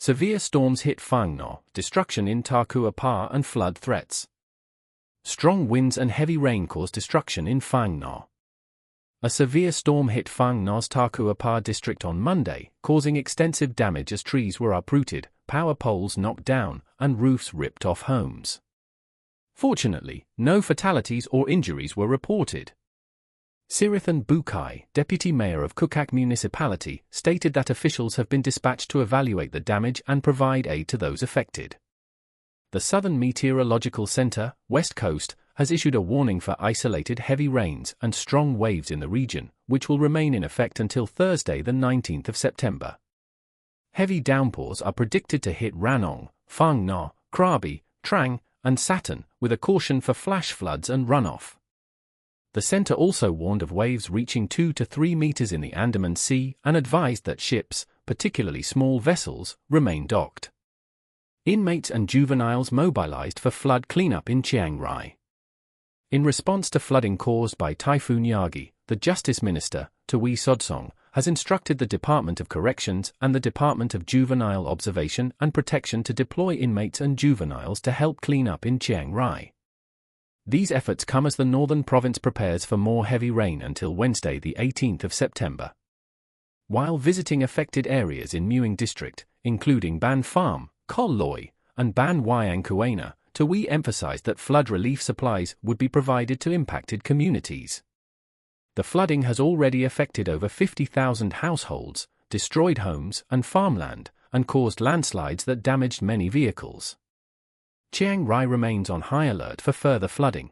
Severe storms hit Phang Nga, destruction in Takua Pa and flood threats. Strong winds and heavy rain caused destruction in Phang Nga. A severe storm hit Phang Nga's Takua Pa district on Monday, causing extensive damage as trees were uprooted, power poles knocked down, and roofs ripped off homes. Fortunately, no fatalities or injuries were reported. Sirithon Buakaew, deputy mayor of Khukkak Municipality, stated that officials have been dispatched to evaluate the damage and provide aid to those affected. The Southern Meteorological Centre, West Coast, has issued a warning for isolated heavy rains and strong waves in the region, which will remain in effect until Thursday the 19th of September. Heavy downpours are predicted to hit Ranong, Phang Nga, Krabi, Chiang, and Satun, with a caution for flash floods and runoff. The centre also warned of waves reaching 2 to 3 meters in the Andaman Sea and advised that ships, particularly small vessels, remain docked. Inmates and juveniles mobilized for flood cleanup in Chiang. In response to flooding caused by Typhoon Yagi, the Justice Minister, Tui Sodsong, has instructed the Department of Corrections and the Department of Juvenile Observation and Protection to deploy inmates and juveniles to help clean up in Chiang. These efforts come as the northern province prepares for more heavy rain until Wednesday the 18th of September. While visiting affected areas in Mueang District, including Ban Farm, Kol Loi, and Ban Wayang Kuena, Tui emphasized that flood relief supplies would be provided to impacted communities. The flooding has already affected over 50,000 households, destroyed homes and farmland, and caused landslides that damaged many vehicles. Chiang Rai remains on high alert for further flooding.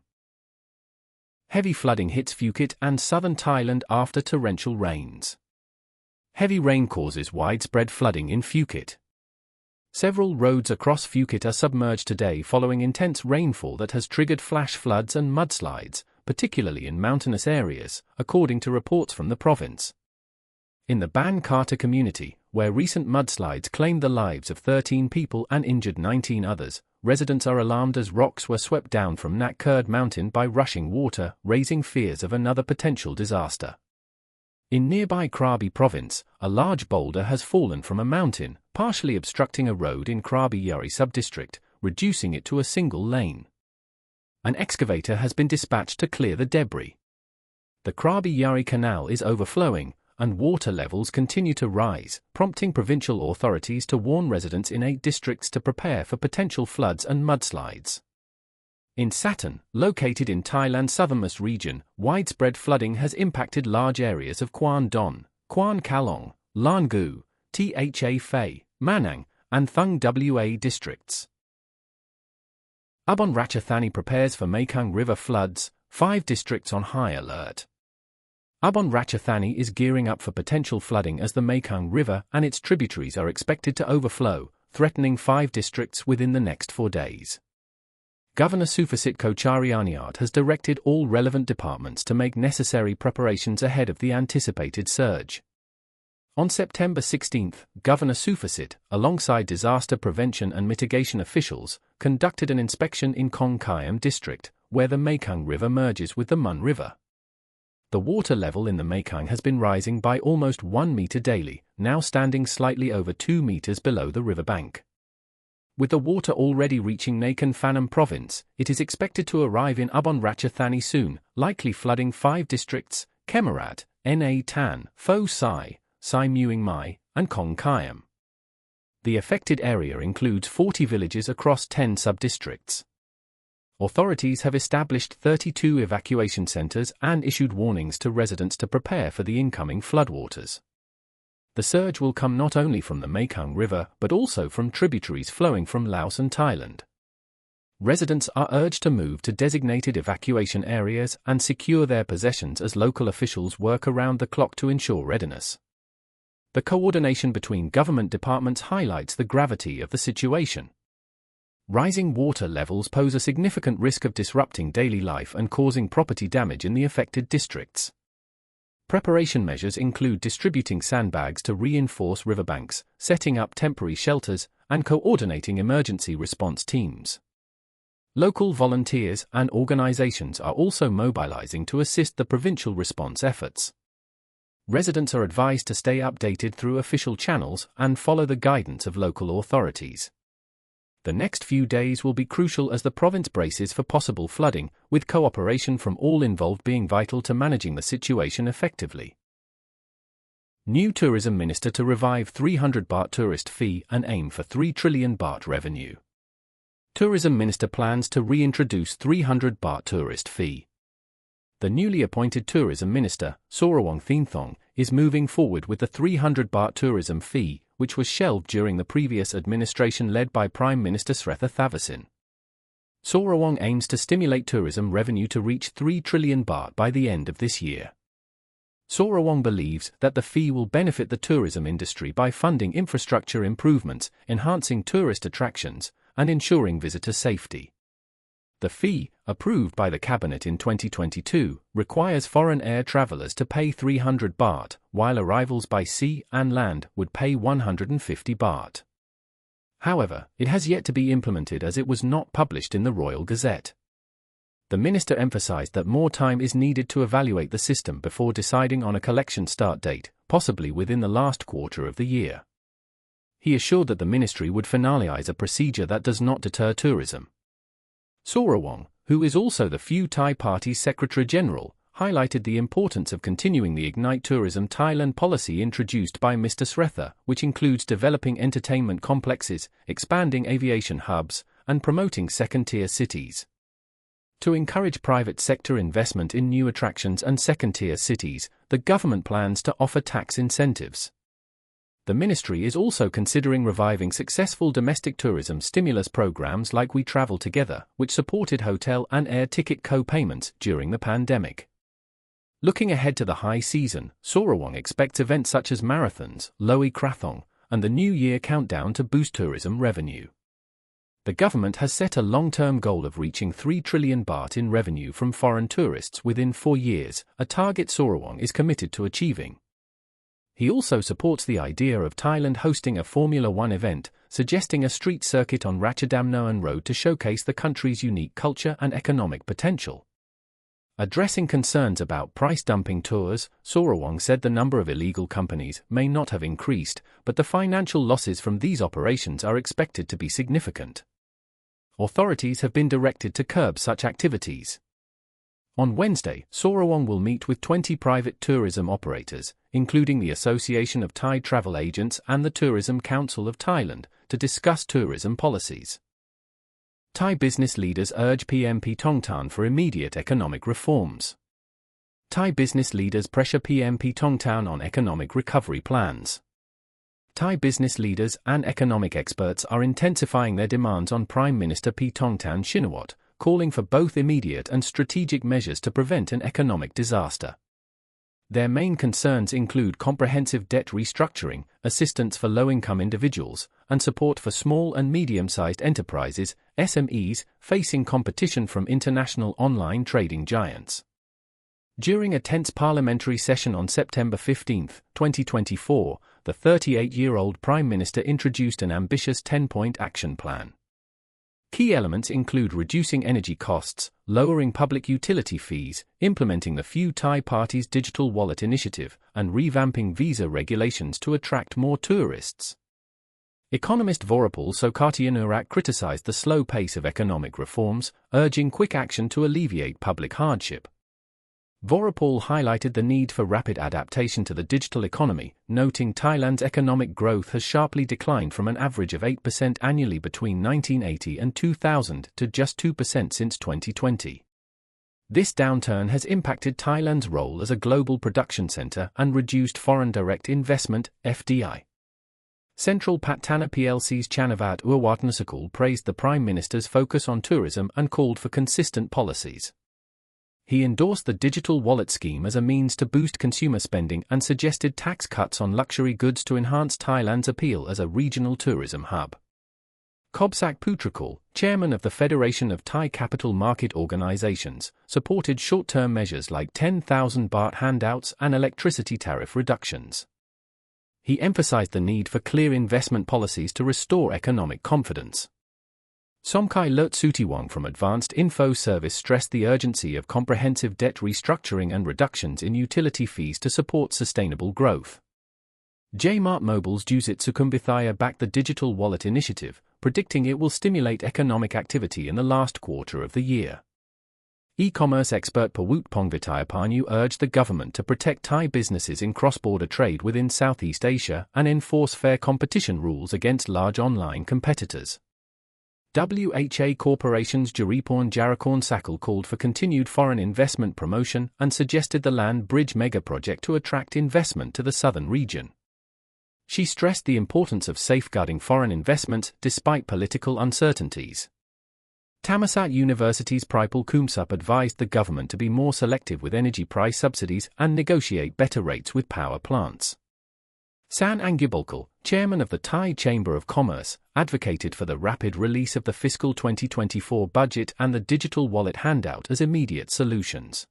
Heavy flooding hits Phuket and southern Thailand after torrential rains. Heavy rain causes widespread flooding in Phuket. Several roads across Phuket are submerged today following intense rainfall that has triggered flash floods and mudslides, particularly in mountainous areas, according to reports from the province. In the Ban Kata community, where recent mudslides claimed the lives of 13 people and injured 19 others, residents are alarmed as rocks were swept down from Nak Kurd mountain by rushing water, raising fears of another potential disaster. In nearby Krabi province, a large boulder has fallen from a mountain, partially obstructing a road in Krabi Yari subdistrict, reducing it to a single lane. An excavator has been dispatched to clear the debris. The Krabi Yari Canal is overflowing, and water levels continue to rise, prompting provincial authorities to warn residents in 8 districts to prepare for potential floods and mudslides. In Satun, located in Thailand's southernmost region, widespread flooding has impacted large areas of Kwan Don, Kwan Kalong, Lan Gu, Tha Phai, Manang, and Thung Wa districts. Abon Ratchathani prepares for Mekong River floods, 5 districts on high alert. Abon Ratchathani is gearing up for potential flooding as the Mekong River and its tributaries are expected to overflow, threatening 5 districts within the next 4 days. Governor Sufasit Kocharianiart has directed all relevant departments to make necessary preparations ahead of the anticipated surge. On September 16, Governor Sufasit, alongside disaster prevention and mitigation officials, conducted an inspection in Kong Kiam district, where the Mekong River merges with the Mun River. The water level in the Mekong has been rising by almost 1 meter daily, now standing slightly over 2 meters below the riverbank. With the water already reaching Nakhon Phanom province, it is expected to arrive in Abon Ratchathani soon, likely flooding 5 districts: Kemarat, Na Tan, Pho Sai, Sai Mueang Mai, and Kong Kiam. The affected area includes 40 villages across 10 sub-districts. Authorities have established 32 evacuation centers and issued warnings to residents to prepare for the incoming floodwaters. The surge will come not only from the Mekong River but also from tributaries flowing from Laos and Thailand. Residents are urged to move to designated evacuation areas and secure their possessions as local officials work around the clock to ensure readiness. The coordination between government departments highlights the gravity of the situation. Rising water levels pose a significant risk of disrupting daily life and causing property damage in the affected districts. Preparation measures include distributing sandbags to reinforce riverbanks, setting up temporary shelters, and coordinating emergency response teams. Local volunteers and organizations are also mobilizing to assist the provincial response efforts. Residents are advised to stay updated through official channels and follow the guidance of local authorities. The next few days will be crucial as the province braces for possible flooding, with cooperation from all involved being vital to managing the situation effectively. New Tourism Minister to revive 300 baht tourist fee and aim for 3 trillion baht revenue. Tourism Minister plans to reintroduce 300 baht tourist fee. The newly appointed Tourism Minister, Sirithon, is moving forward with the 300 baht tourism fee, which was shelved during the previous administration led by Prime Minister Ratchathani. Sirithon aims to stimulate tourism revenue to reach 3 trillion baht by the end of this year. Sirithon believes that the fee will benefit the tourism industry by funding infrastructure improvements, enhancing tourist attractions, and ensuring visitor safety. The fee, approved by the Cabinet in 2022, requires foreign air travelers to pay 300 baht, while arrivals by sea and land would pay 150 baht. However, it has yet to be implemented as it was not published in the Royal Gazette. The minister emphasized that more time is needed to evaluate the system before deciding on a collection start date, possibly within the last quarter of the year. He assured that the ministry would finalize a procedure that does not deter tourism. Sirithon, who is also the Pheu Thai Party's Secretary-General, highlighted the importance of continuing the Ignite Tourism Thailand policy introduced by Mr. Sretha, which includes developing entertainment complexes, expanding aviation hubs, and promoting second-tier cities. To encourage private sector investment in new attractions and second-tier cities, the government plans to offer tax incentives. The ministry is also considering reviving successful domestic tourism stimulus programs like We Travel Together, which supported hotel and air ticket co-payments during the pandemic. Looking ahead to the high season, Sirithon expects events such as marathons, Loei Krathong, and the New Year countdown to boost tourism revenue. The government has set a long-term goal of reaching 3 trillion baht in revenue from foreign tourists within 4 years, a target Sirithon is committed to achieving. He also supports the idea of Thailand hosting a Formula One event, suggesting a street circuit on Ratchathani Road to showcase the country's unique culture and economic potential. Addressing concerns about price-dumping tours, Sirithon said the number of illegal companies may not have increased, but the financial losses from these operations are expected to be significant. Authorities have been directed to curb such activities. On Wednesday, Sirithon will meet with 20 private tourism operators, including the Association of Thai Travel Agents and the Tourism Council of Thailand, to discuss tourism policies. Thai business leaders urge PM Tongtan for immediate economic reforms. Thai business leaders pressure PM Tongtan on economic recovery plans. Thai business leaders and economic experts are intensifying their demands on Prime Minister Tongtan Shinawatra, calling for both immediate and strategic measures to prevent an economic disaster. Their main concerns include comprehensive debt restructuring, assistance for low-income individuals, and support for small and medium-sized enterprises, SMEs, facing competition from international online trading giants. During a tense parliamentary session on September 15, 2024, the 38-year-old Prime Minister introduced an ambitious 10-point action plan. Key elements include reducing energy costs, lowering public utility fees, implementing the Pheu Thai Party's digital wallet initiative, and revamping visa regulations to attract more tourists. Economist Vorapal Sokatianurak criticized the slow pace of economic reforms, urging quick action to alleviate public hardship. Vorapal highlighted the need for rapid adaptation to the digital economy, noting Thailand's economic growth has sharply declined from an average of 8% annually between 1980 and 2000 to just 2% since 2020. This downturn has impacted Thailand's role as a global production center and reduced foreign direct investment, FDI. Central Patana PLC's Chanavat Urwatnasakul praised the Prime Minister's focus on tourism and called for consistent policies. He endorsed the digital wallet scheme as a means to boost consumer spending and suggested tax cuts on luxury goods to enhance Thailand's appeal as a regional tourism hub. Kobsak Putrakul, chairman of the Federation of Thai Capital Market Organizations, supported short-term measures like 10,000 baht handouts and electricity tariff reductions. He emphasized the need for clear investment policies to restore economic confidence. Somkai Lut Sutiwang from Advanced Info Service stressed the urgency of comprehensive debt restructuring and reductions in utility fees to support sustainable growth. Jmart Mobile's Juzit Sukumbithaya backed the digital wallet initiative, predicting it will stimulate economic activity in the last quarter of the year. E-commerce expert Pawut Pongvitayapanyu urged the government to protect Thai businesses in cross-border trade within Southeast Asia and enforce fair competition rules against large online competitors. WHA Corporation's Jariporn Jarakorn Sakal called for continued foreign investment promotion and suggested the Land Bridge megaproject to attract investment to the southern region. She stressed the importance of safeguarding foreign investments despite political uncertainties. Thammasat University's Pripal Kumsup advised the government to be more selective with energy price subsidies and negotiate better rates with power plants. San Angubulkal, chairman of the Thai Chamber of Commerce, advocated for the rapid release of the fiscal 2024 budget and the digital wallet handout as immediate solutions.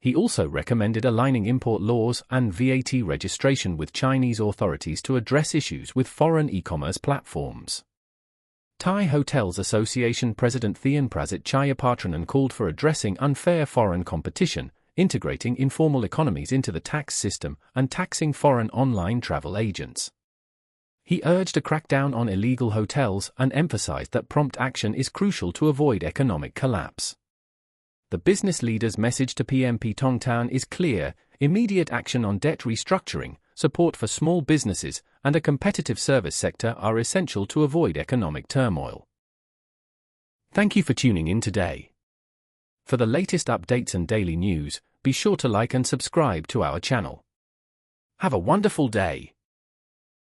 He also recommended aligning import laws and VAT registration with Chinese authorities to address issues with foreign e-commerce platforms. Thai Hotels Association President Thean Prasit Chayapatranan called for addressing unfair foreign competition, integrating informal economies into the tax system, and taxing foreign online travel agents. He urged a crackdown on illegal hotels and emphasized that prompt action is crucial to avoid economic collapse. The business leader's message to PMP Tongtan is clear: immediate action on debt restructuring, support for small businesses, and a competitive service sector are essential to avoid economic turmoil. Thank you for tuning in today. For the latest updates and daily news, be sure to like and subscribe to our channel. Have a wonderful day.